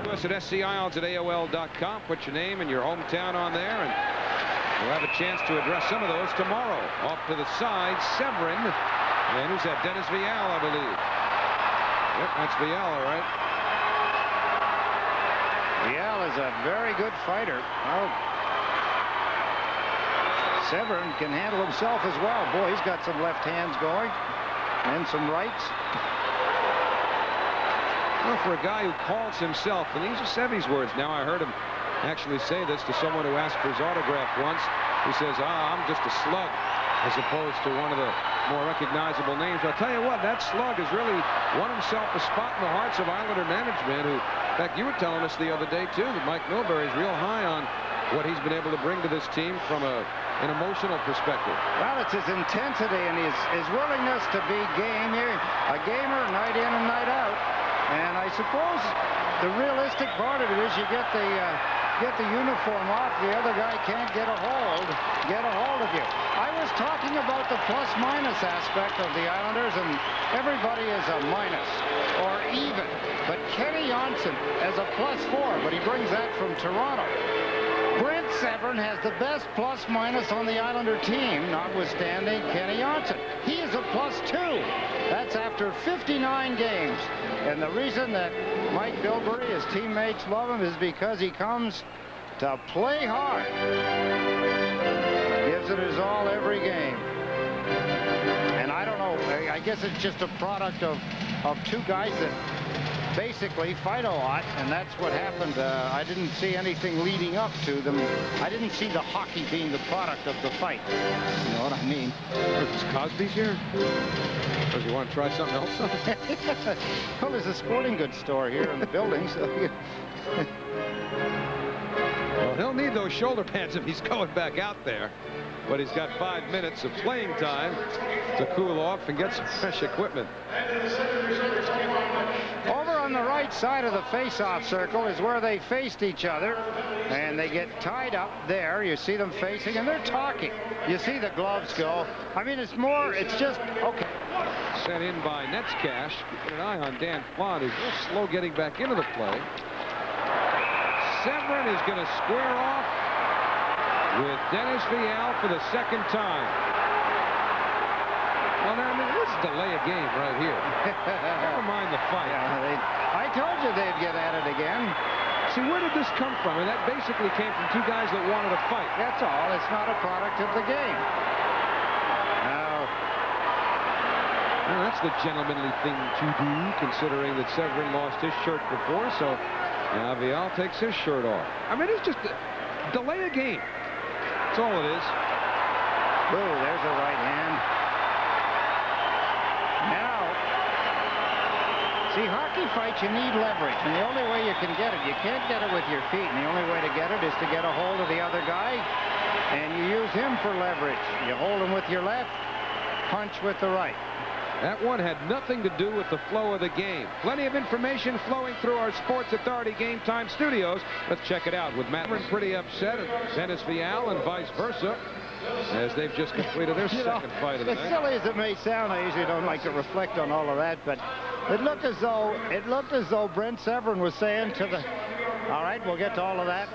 to us at SCIles at AOL.com. Put your name and your hometown on there, and we'll have a chance to address some of those tomorrow. Off to the side, Severin. And who's that? Dennis Vial, I believe. Yep, that's Vial, all right. Vial is a very good fighter. Oh. Severin can handle himself as well. Boy, he's got some left hands going and some rights. Well, for a guy who calls himself, and these are Sevy's words. Now, I heard him actually say this to someone who asked for his autograph once. He says, I'm just a slug, as opposed to one of the more recognizable names. I'll tell you what, that slug has really won himself a spot in the hearts of Islander management, who, in fact, you were telling us the other day, too, that Mike Milbury is real high on what he's been able to bring to this team from an emotional perspective. Well, it's his intensity and his willingness to be game here, a gamer night in and night out. And I suppose the realistic part of it is you get the uniform off, the other guy can't get a hold of you. I was talking about the plus-minus aspect of the Islanders, and everybody is a minus or even. But Kenny Johnson as a +4, but he brings that from Toronto. Brent Severin has the best plus-minus on the Islander team, notwithstanding Kenny Johnson. He is a +2. That's after 59 games. And the reason that Mike Milbury, his teammates love him, is because he comes to play hard. Gives it his all every game. And I don't know, I guess it's just a product of two guys that basically fight a lot, and that's what happened. I didn't see anything leading up to them. I didn't see the hockey being the product of the fight. You know what I mean? Is Cosby's here? Does he want to try something else? Well, there's a sporting goods store here in the building, so... Well, he'll need those shoulder pads if he's going back out there. But he's got 5 minutes of playing time to cool off and get some fresh equipment. Over on the right side of the face-off circle is where they faced each other, and they get tied up there. You see them facing, and they're talking. You see the gloves go. I mean, it's just, okay. Sent in by Netzcash. Keeping an eye on Dan Plott, who's real slow getting back into the play. Severin is going to square off with Dennis Vial for the second time. Well, now, I mean, let's delay a game right here. Never mind the fight. Yeah, I told you they'd get at it again. See, where did this come from? I mean, that basically came from two guys that wanted to fight. That's all. It's not a product of the game. Well, that's the gentlemanly thing to do, considering that Severin lost his shirt before, so now Vial takes his shirt off. I mean, it's just delay a game. That's all it is. Ooh, there's a right hand. Now, see, hockey fights, you need leverage, and the only way you can get it, you can't get it with your feet, and the only way to get it is to get a hold of the other guy, and you use him for leverage. You hold him with your left, punch with the right. That one had nothing to do with the flow of the game. Plenty of information flowing through our Sports Authority Game Time studios. Let's check it out with Matt pretty upset, and Dennis Vial, and vice versa, as they've just completed their second fight of the night. As silly as it may sound, I usually don't like to reflect on all of that, but it looked as though Brent Severin was saying to the, all right, we'll get to all of that.